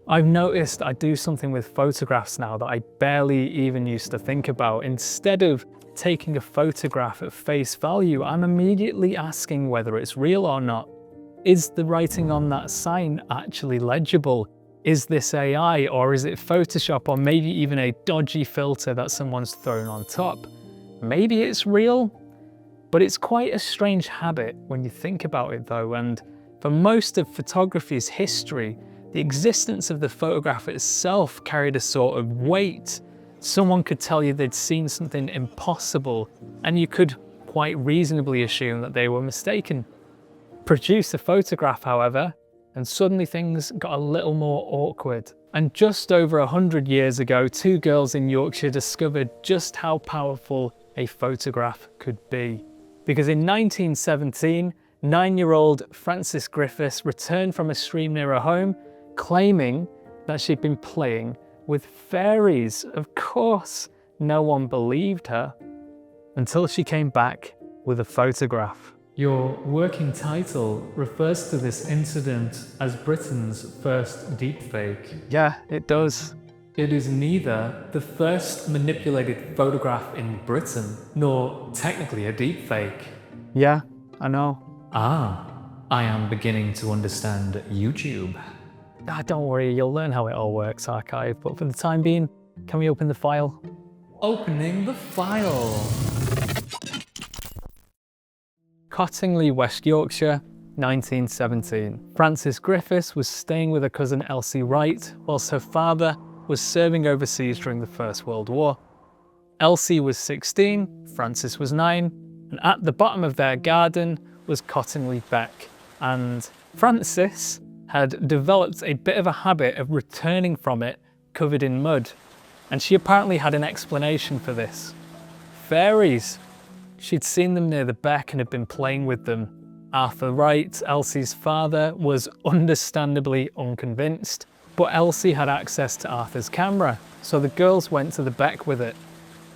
I've noticed I do something with photographs now that I barely even used to think about. Instead of taking a photograph at face value, I'm immediately asking whether it's real or not. Is the writing on that sign actually legible? Is this AI, or is it Photoshop, or maybe even a dodgy filter that someone's thrown on top? Maybe it's real, but it's quite a strange habit when you think about it though, and for most of photography's history, the existence of the photograph itself carried a sort of weight. Someone could tell you they'd seen something impossible, and you could quite reasonably assume that they were mistaken. Produce a photograph, however, and suddenly things got a little more awkward. And just over 100 years ago, two girls in Yorkshire discovered just how powerful a photograph could be. Because in 1917, 9-year-old Frances Griffiths returned from a stream near her home, claiming that she'd been playing with fairies. Of course, no one believed her, until she came back with a photograph. Your working title refers to this incident as Britain's first deepfake. Yeah, it does. It is neither the first manipulated photograph in Britain, nor technically a deepfake. Yeah, I know. Ah, I am beginning to understand YouTube. Don't worry, you'll learn how it all works, Archive, but for the time being, can we open the file? Opening the file. Cottingley, West Yorkshire, 1917. Frances Griffiths was staying with her cousin Elsie Wright, whilst her father was serving overseas during the First World War. Elsie was 16, Frances was 9, and at the bottom of their garden was Cottingley Beck, and Frances had developed a bit of a habit of returning from it covered in mud, and she apparently had an explanation for this. Fairies. She'd seen them near the beck and had been playing with them. Arthur Wright, Elsie's father, was understandably unconvinced, but Elsie had access to Arthur's camera, so the girls went to the beck with it.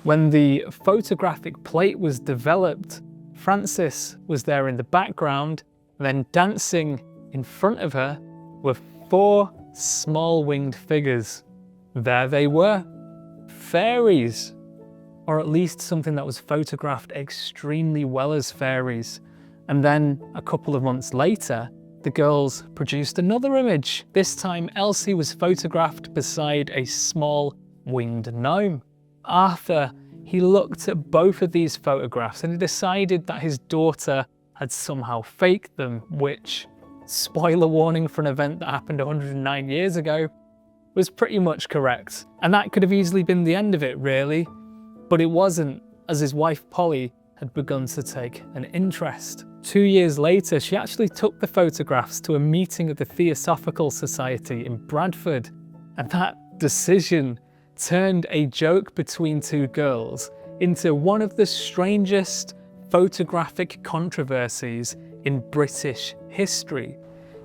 When the photographic plate was developed, Frances was there in the background, then dancing in front of her were 4 small winged figures. There they were, fairies, or at least something that was photographed extremely well as fairies. And then a couple of months later, the girls produced another image. This time Elsie was photographed beside a small winged gnome. Arthur, he looked at both of these photographs and he decided that his daughter had somehow faked them, which, spoiler warning for an event that happened 109 years ago, was pretty much correct. And that could have easily been the end of it, really. But it wasn't, as his wife Polly had begun to take an interest. 2 years later, she actually took the photographs to a meeting of the Theosophical Society in Bradford. And that decision turned a joke between two girls into one of the strangest photographic controversies in British history.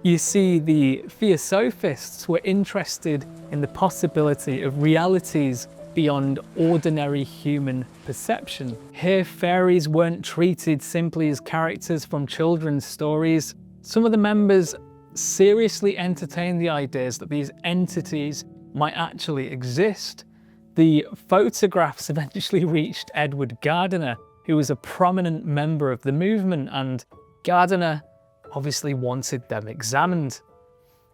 You see, the Theosophists were interested in the possibility of realities beyond ordinary human perception. Here, fairies weren't treated simply as characters from children's stories. Some of the members seriously entertained the ideas that these entities might actually exist. The photographs eventually reached Edward Gardiner, who was a prominent member of the movement, and Gardiner obviously wanted them examined.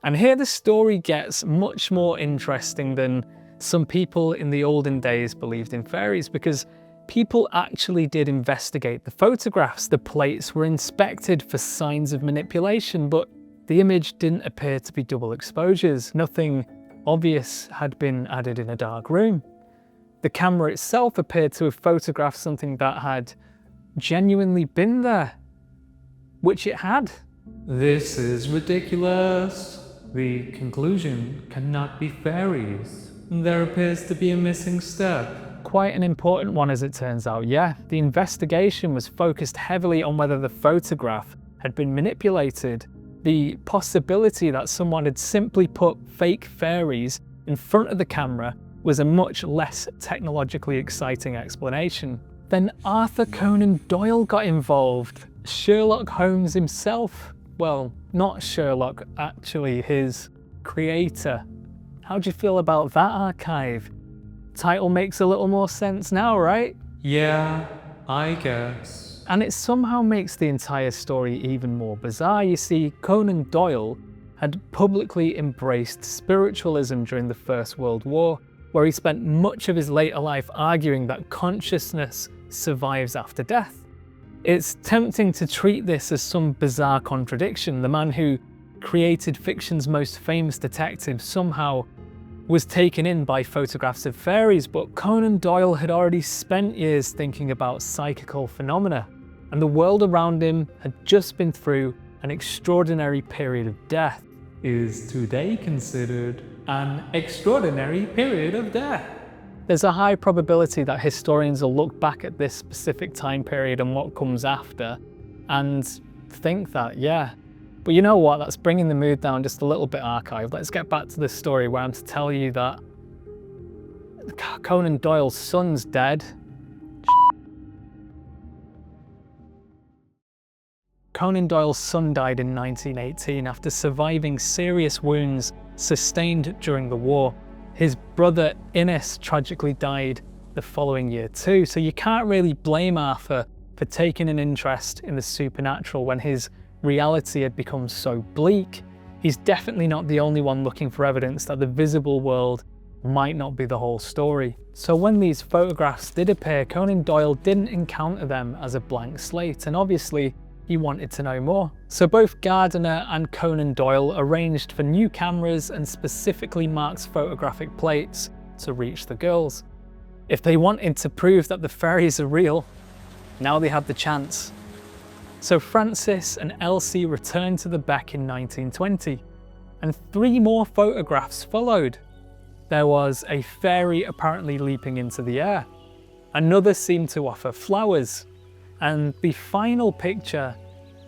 And here the story gets much more interesting than some people in the olden days believed in fairies, because people actually did investigate the photographs. The plates were inspected for signs of manipulation, but the image didn't appear to be double exposures. Nothing obvious had been added in a dark room. The camera itself appeared to have photographed something that had genuinely been there, which it had. This is ridiculous. The conclusion cannot be fairies. There appears to be a missing step. Quite an important one, as it turns out, yeah. The investigation was focused heavily on whether the photograph had been manipulated. The possibility that someone had simply put fake fairies in front of the camera was a much less technologically exciting explanation. Then Arthur Conan Doyle got involved. Sherlock Holmes himself. Well, not Sherlock, actually his creator. How do you feel about that archive? Title makes a little more sense now, right? Yeah, I guess. And it somehow makes the entire story even more bizarre. You see, Conan Doyle had publicly embraced spiritualism during the First World War, where he spent much of his later life arguing that consciousness survives after death. It's tempting to treat this as some bizarre contradiction. The man who created fiction's most famous detective somehow was taken in by photographs of fairies, but Conan Doyle had already spent years thinking about psychical phenomena, and the world around him had just been through an extraordinary period of death. Is today considered an extraordinary period of death? There's a high probability that historians will look back at this specific time period and what comes after and think that, yeah. But you know what, that's bringing the mood down just a little bit, archive. Let's get back to this story where I'm to tell you that Conan Doyle's son's dead. Conan Doyle's son died in 1918 after surviving serious wounds sustained during the war. His brother Innes tragically died the following year too, so you can't really blame Arthur for taking an interest in the supernatural when his reality had become so bleak. He's definitely not the only one looking for evidence that the visible world might not be the whole story. So when these photographs did appear, Conan Doyle didn't encounter them as a blank slate, and obviously he wanted to know more. So both Gardiner and Conan Doyle arranged for new cameras and specifically marked photographic plates to reach the girls. If they wanted to prove that the fairies are real, now they had the chance. So Frances and Elsie returned to the Beck in 1920, and 3 more photographs followed. There was a fairy apparently leaping into the air. Another seemed to offer flowers. And the final picture,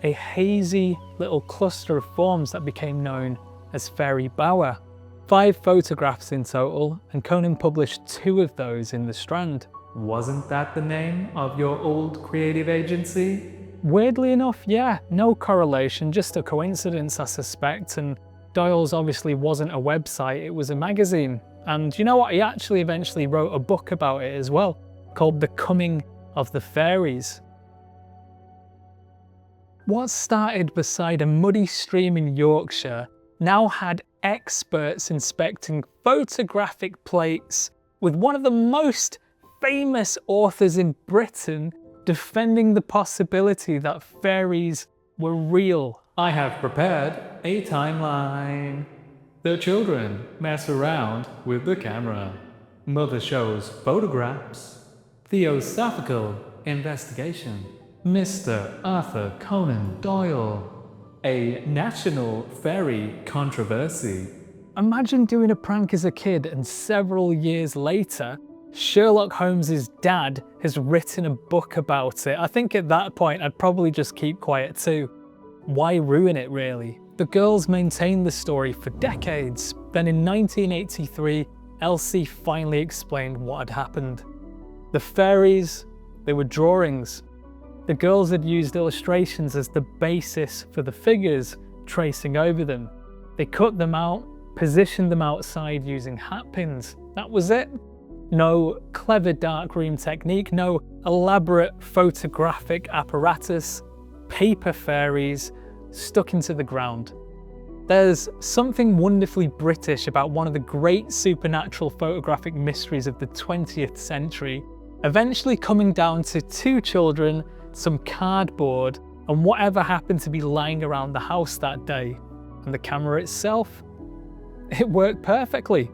a hazy little cluster of forms that became known as Fairy Bower. 5 photographs in total, and Conan published 2 of those in the Strand. Wasn't that the name of your old creative agency? Weirdly enough, yeah, no correlation, just a coincidence I suspect, and Doyle's obviously wasn't a website, it was a magazine. And you know what, he actually eventually wrote a book about it as well, called The Coming of the Fairies. What started beside a muddy stream in Yorkshire now had experts inspecting photographic plates, with one of the most famous authors in Britain defending the possibility that fairies were real. I have prepared a timeline. The children mess around with the camera. Mother shows photographs. Theosophical investigation. Mr. Arthur Conan Doyle. A national fairy controversy. Imagine doing a prank as a kid and several years later, Sherlock Holmes' dad has written a book about it. I think at that point I'd probably just keep quiet too. Why ruin it really? The girls maintained the story for decades. Then in 1983, Elsie finally explained what had happened. The fairies, they were drawings. The girls had used illustrations as the basis for the figures, tracing over them. They cut them out, positioned them outside using hat pins. That was it. No clever darkroom technique, no elaborate photographic apparatus, paper fairies stuck into the ground. There's something wonderfully British about one of the great supernatural photographic mysteries of the 20th century, eventually coming down to 2 children, some cardboard, and whatever happened to be lying around the house that day. And the camera itself, it worked perfectly.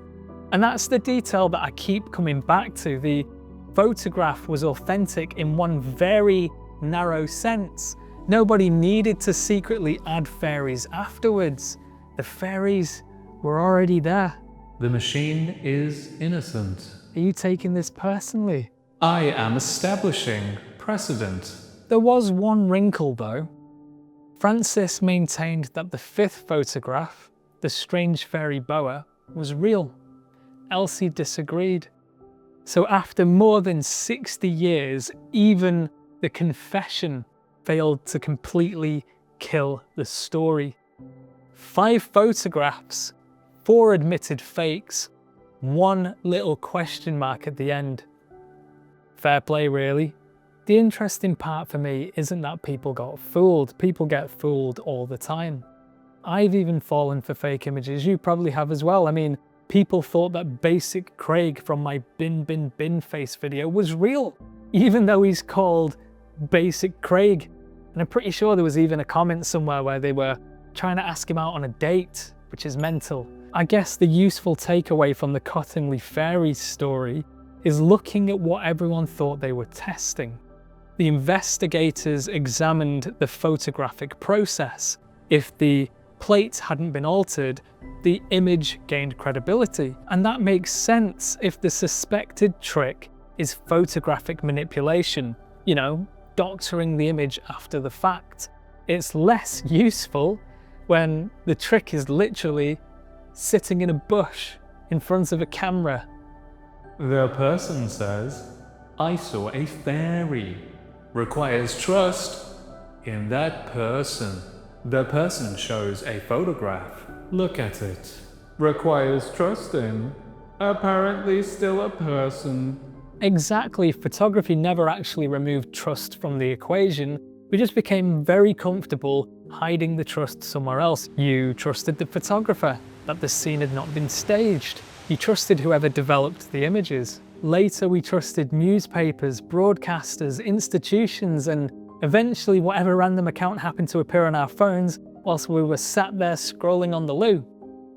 And that's the detail that I keep coming back to. The photograph was authentic in one very narrow sense. Nobody needed to secretly add fairies afterwards. The fairies were already there. The machine is innocent. Are you taking this personally? I am establishing precedent. There was one wrinkle though. Frances maintained that the 5th photograph, the strange fairy boa, was real. Elsie disagreed. So after more than 60 years, even the confession failed to completely kill the story. 5 photographs, 4 admitted fakes, 1 little question mark at the end. Fair play, really. The interesting part for me isn't that people got fooled. People get fooled all the time. I've even fallen for fake images. You probably have as well. I mean, people thought that Basic Craig from my bin face video was real, even though he's called Basic Craig. And I'm pretty sure there was even a comment somewhere where they were trying to ask him out on a date, which is mental. I guess the useful takeaway from the Cottingley Fairies story is looking at what everyone thought they were testing. The investigators examined the photographic process. If the plate hadn't been altered, the image gained credibility. And that makes sense if the suspected trick is photographic manipulation, you know, doctoring the image after the fact. It's less useful when the trick is literally sitting in a bush in front of a camera. The person says, I saw a fairy. Requires trust in that person. The person shows a photograph. Look at it. Requires trust in. Apparently still a person. Exactly, photography never actually removed trust from the equation. We just became very comfortable hiding the trust somewhere else. You trusted the photographer, that the scene had not been staged. You trusted whoever developed the images. Later we trusted newspapers, broadcasters, institutions, and eventually whatever random account happened to appear on our phones whilst we were sat there scrolling on the loo.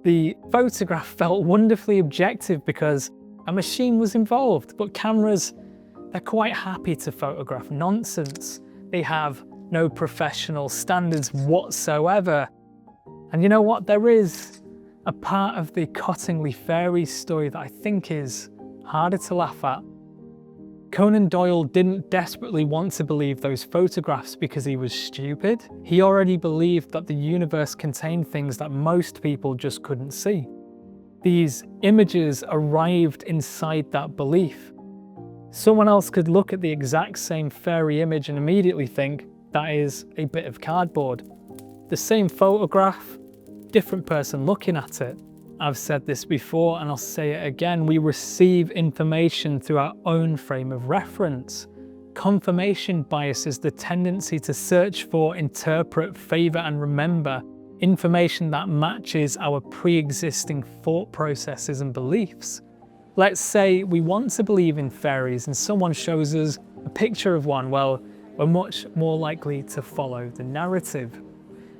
The photograph felt wonderfully objective because a machine was involved, but cameras, they're quite happy to photograph nonsense. They have no professional standards whatsoever. And you know what? There is a part of the Cottingley Fairies story that I think is harder to laugh at. Conan Doyle didn't desperately want to believe those photographs because he was stupid. He already believed that the universe contained things that most people just couldn't see. These images arrived inside that belief. Someone else could look at the exact same fairy image and immediately think that is a bit of cardboard. The same photograph, different person looking at it. I've said this before and I'll say it again, we receive information through our own frame of reference. Confirmation bias is the tendency to search for, interpret, favour and remember information that matches our pre-existing thought processes and beliefs. Let's say we want to believe in fairies and someone shows us a picture of one, well, we're much more likely to follow the narrative.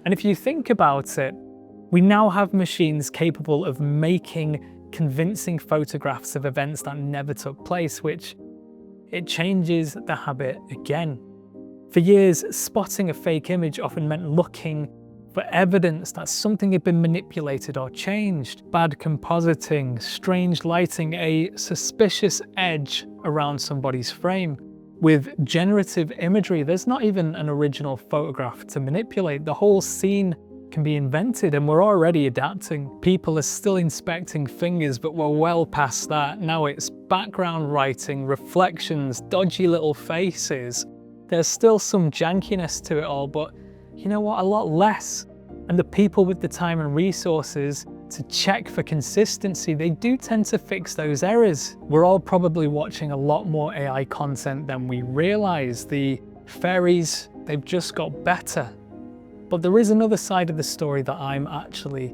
And if you think about it, we now have machines capable of making convincing photographs of events that never took place, which it changes the habit again. For years, spotting a fake image often meant looking for evidence that something had been manipulated or changed. Bad compositing, strange lighting, a suspicious edge around somebody's frame. With generative imagery, there's not even an original photograph to manipulate. The whole scene can be invented and we're already adapting. People are still inspecting fingers, but we're well past that. Now it's background writing, reflections, dodgy little faces. There's still some jankiness to it all, but you know what, a lot less. And the people with the time and resources to check for consistency, they do tend to fix those errors. We're all probably watching a lot more AI content than we realize. The fairies, they've just got better. But there is another side of the story that I'm actually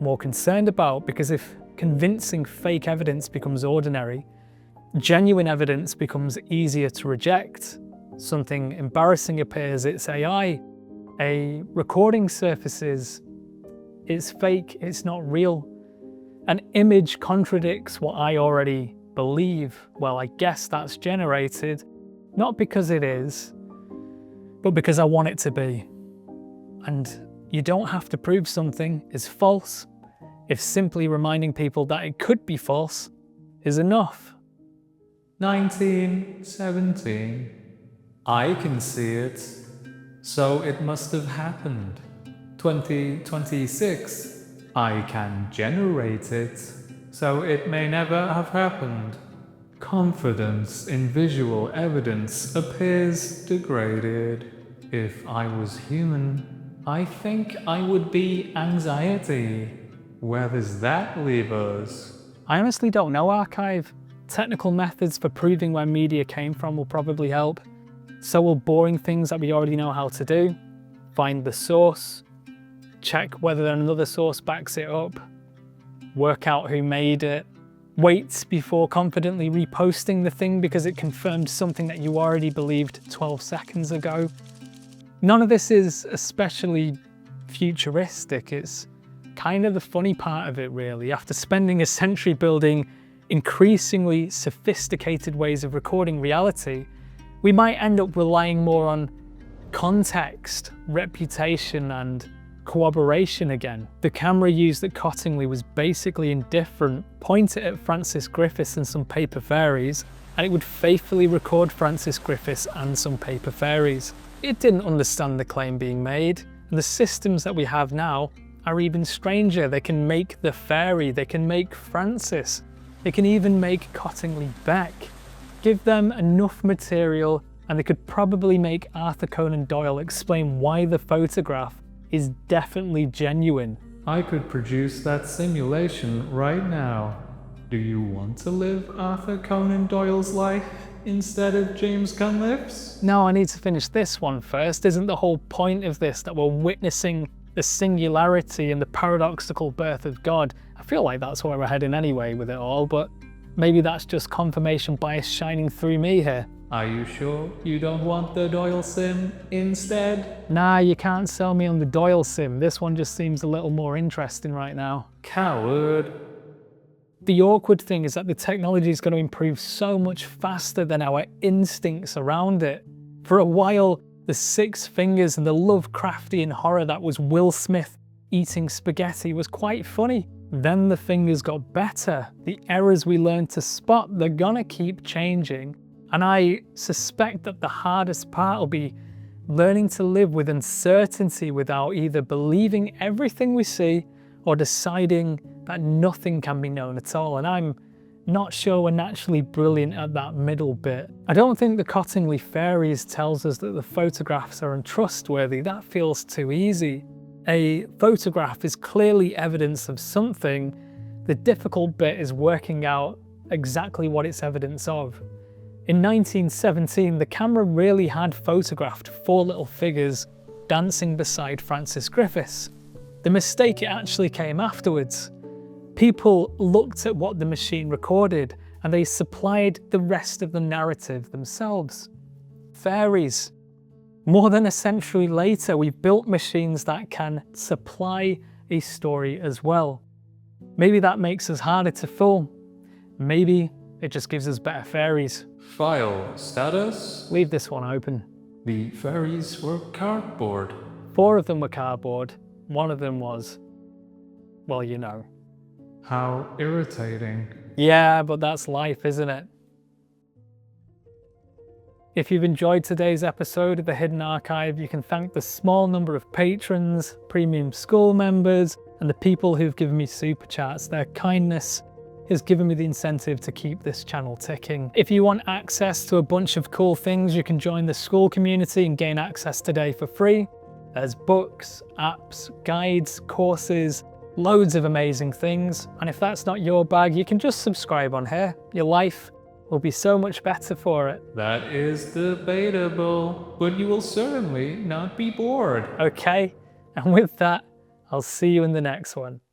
more concerned about, because if convincing fake evidence becomes ordinary, genuine evidence becomes easier to reject. Something embarrassing appears, it's AI. A recording surfaces, it's fake, it's not real. An image contradicts what I already believe. Well, I guess that's generated, not because it is, but because I want it to be. And you don't have to prove something is false if simply reminding people that it could be false is enough. 1917. I can see it, so it must have happened. 2026. I can generate it, so it may never have happened. Confidence in visual evidence appears degraded. If I was human, I think I would be anxiety. Where does that leave us? I honestly don't know, Archive. Technical methods for proving where media came from will probably help. So will boring things that we already know how to do. Find the source, check whether another source backs it up, work out who made it, wait before confidently reposting the thing because it confirmed something that you already believed 12 seconds ago. None of this is especially futuristic. It's kind of the funny part of it, really. After spending a century building increasingly sophisticated ways of recording reality, we might end up relying more on context, reputation, and corroboration again. The camera used at Cottingley was basically indifferent. Point it at Frances Griffiths and some paper fairies, and it would faithfully record Frances Griffiths and some paper fairies. It didn't understand the claim being made, and the systems that we have now are even stranger. They can make the fairy, they can make Frances, they can even make Cottingley Beck. Give them enough material and they could probably make Arthur Conan Doyle explain why the photograph is definitely genuine. I could produce that simulation right now. Do you want to live Arthur Conan Doyle's life instead of James Cunliffe's? No, I need to finish this one first. Isn't the whole point of this that we're witnessing the singularity and the paradoxical birth of God? I feel like that's where we're heading anyway with it all, but maybe that's just confirmation bias shining through me here. Are you sure you don't want the Doyle sim instead? Nah, you can't sell me on the Doyle sim. This one just seems a little more interesting right now. Coward. The awkward thing is that the technology is going to improve so much faster than our instincts around it. For a while, the 6 fingers and the Lovecraftian horror that was Will Smith eating spaghetti was quite funny. Then the fingers got better. The errors we learned to spot, they're gonna keep changing. And I suspect that the hardest part will be learning to live with uncertainty without either believing everything we see or deciding that nothing can be known at all. And I'm not sure we're naturally brilliant at that middle bit. I don't think the Cottingley Fairies tells us that the photographs are untrustworthy. That feels too easy. A photograph is clearly evidence of something. The difficult bit is working out exactly what it's evidence of. In 1917, the camera really had photographed 4 little figures dancing beside Frances Griffiths. The mistake, it actually came afterwards. People looked at what the machine recorded and they supplied the rest of the narrative themselves. Fairies. More than a century later, we built machines that can supply a story as well. Maybe that makes us harder to fool. Maybe it just gives us better fairies. File status? Leave this one open. The fairies were cardboard. 4 of them were cardboard. 1 of them was, well, you know. How irritating. Yeah, but that's life, isn't it? If you've enjoyed today's episode of The Hidden Archive, you can thank the small number of patrons, premium school members, and the people who've given me super chats. Their kindness has given me the incentive to keep this channel ticking. If you want access to a bunch of cool things, you can join the school community and gain access today for free. There's books, apps, guides, courses, loads of amazing things. And if that's not your bag, you can just subscribe on here. Your life will be so much better for it. That is debatable, but you will certainly not be bored. Okay, and with that, I'll see you in the next one.